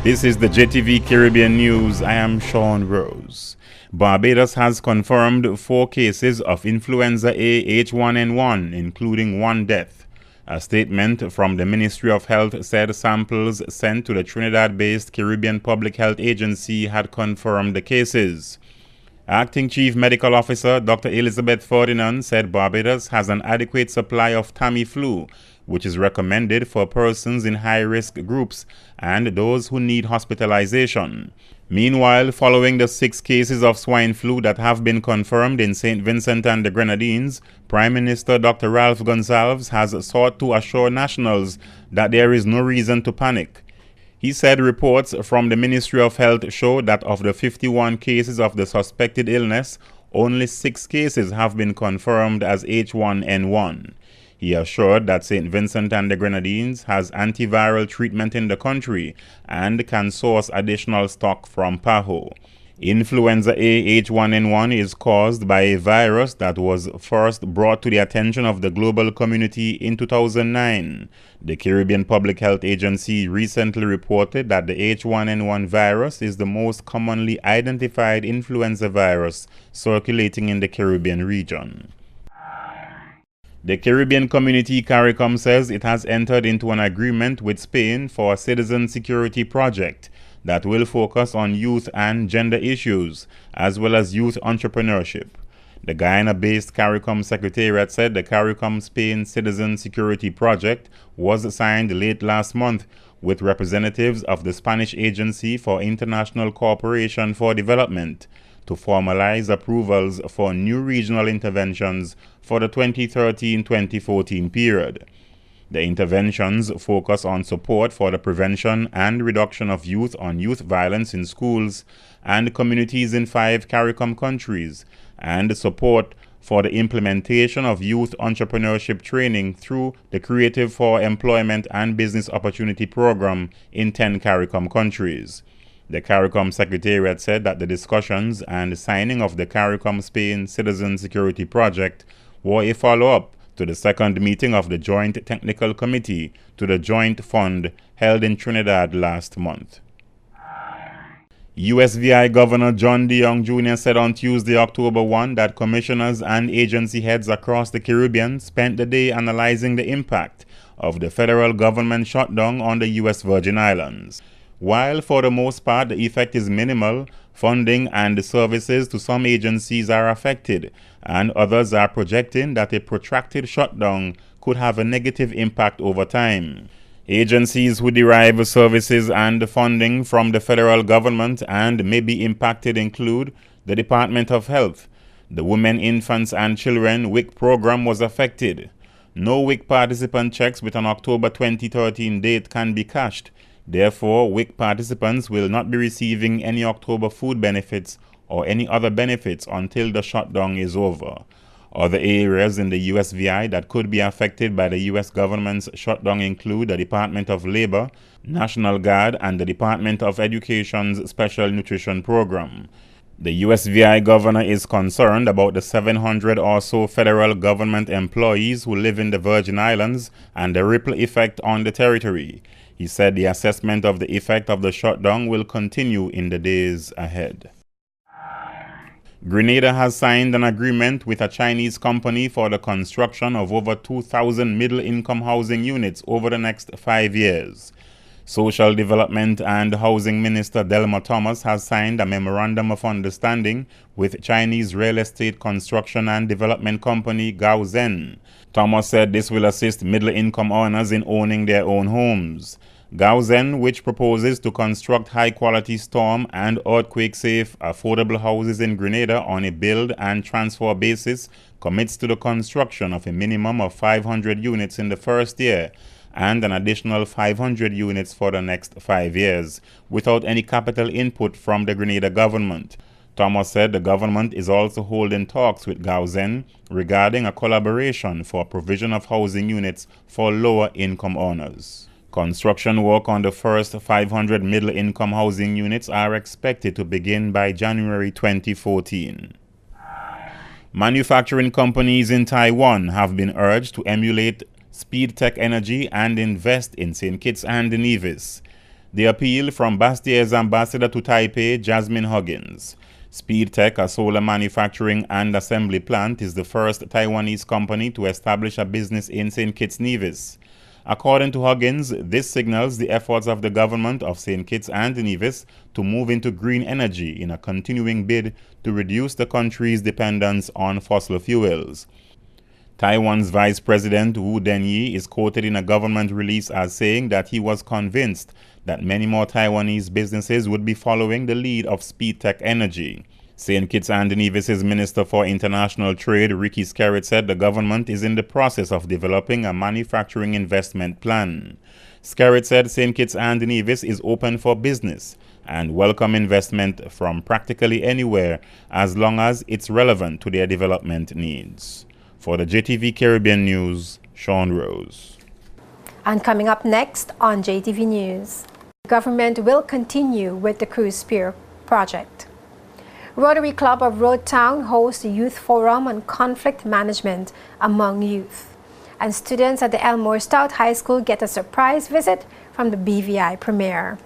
This is the JTV Caribbean News. I am Sean Rose. Barbados has confirmed 4 cases of influenza A H1N1, including 1 death. A statement from the Ministry of Health said samples sent to the Trinidad-based Caribbean Public Health Agency had confirmed the cases. Acting Chief Medical Officer Dr. Elizabeth Ferdinand said Barbados has an adequate supply of Tamiflu, which is recommended for persons in high-risk groups and those who need hospitalization. Meanwhile, following the 6 cases of swine flu that have been confirmed in St. Vincent and the Grenadines, Prime Minister Dr. Ralph Gonsalves has sought to assure nationals that there is no reason to panic. He said reports from the Ministry of Health show that of the 51 cases of the suspected illness, only 6 cases have been confirmed as H1N1. He assured that St. Vincent and the Grenadines has antiviral treatment in the country and can source additional stock from PAHO. Influenza A H1N1 is caused by a virus that was first brought to the attention of the global community in 2009. The Caribbean Public Health Agency recently reported that the H1N1 virus is the most commonly identified influenza virus circulating in the Caribbean region. The Caribbean Community CARICOM says it has entered into an agreement with Spain for a citizen security project that will focus on youth and gender issues, as well as youth entrepreneurship. The Guyana-based CARICOM Secretariat said the CARICOM Spain Citizen Security Project was signed late last month with representatives of the Spanish Agency for International Cooperation for Development to formalize approvals for new regional interventions for the 2013-2014 period. The interventions focus on support for the prevention and reduction of youth violence in schools and communities in 5 CARICOM countries, and support for the implementation of youth entrepreneurship training through the Creative for Employment and Business Opportunity Program in 10 CARICOM countries. The CARICOM Secretariat said that the discussions and signing of the CARICOM Spain Citizen Security Project were a follow-up to the second meeting of the Joint Technical Committee to the Joint Fund held in Trinidad last month. USVI Governor John DeYoung Jr. said on Tuesday, October 1, that commissioners and agency heads across the Caribbean spent the day analyzing the impact of the federal government shutdown on the U.S. Virgin Islands. While for the most part the effect is minimal, funding and services to some agencies are affected, and others are projecting that a protracted shutdown could have a negative impact over time. Agencies who derive services and funding from the federal government and may be impacted include the Department of Health. The Women, Infants and Children WIC program was affected. No WIC participant checks with an October 2013 date can be cashed. Therefore, WIC participants will not be receiving any October food benefits or any other benefits until the shutdown is over. Other areas in the USVI that could be affected by the U.S. government's shutdown include the Department of Labor, National Guard, and the Department of Education's Special Nutrition Program. The USVI governor is concerned about the 700 or so federal government employees who live in the Virgin Islands and the ripple effect on the territory. He said the assessment of the effect of the shutdown will continue in the days ahead. GRENADA has signed an agreement with a Chinese company for the construction of over 2,000 middle-income housing units over the next 5 years. Social Development and Housing Minister Delma Thomas has signed a memorandum of understanding with Chinese real estate construction and development company Gaozhen. Thomas said this will assist middle-income earners in owning their own homes. Gaozhen, which proposes to construct high-quality storm and earthquake-safe affordable houses in Grenada on a build and transfer basis, commits to the construction of a minimum of 500 units in the first year and an additional 500 units for the next 5 years, without any capital input from the Grenada government. Thomas said the government is also holding talks with Gaozhen regarding a collaboration for provision of housing units for lower-income earners. Construction work on the first 500 middle-income housing units are expected to begin by January 2014. Manufacturing companies in Taiwan have been urged to emulate Speed Tech Energy and invest in St. Kitts and Nevis. The appeal from Bastier's ambassador to Taipei, Jasmine Huggins. Speedtech, a solar manufacturing and assembly plant, is the first Taiwanese company to establish a business in St. Kitts Nevis. According to Huggins, this signals the efforts of the government of St. Kitts and Nevis to move into green energy in a continuing bid to reduce the country's dependence on fossil fuels. Taiwan's Vice President Wu Denyi is quoted in a government release as saying that he was convinced that many more Taiwanese businesses would be following the lead of Speedtech Energy. St. Kitts and Nevis's Minister for International Trade, Ricky Skerritt, said the government is in the process of developing a manufacturing investment plan. Skerritt said St. Kitts and Nevis is open for business and welcome investment from practically anywhere as long as it's relevant to their development needs. For the JTV Caribbean News, Sean Rose. And coming up next on JTV News, the government will continue with the Cruise Pier project. Rotary Club of Road Town hosts a youth forum on conflict management among youth. And students at the Elmore Stout High School get a surprise visit from the BVI Premier.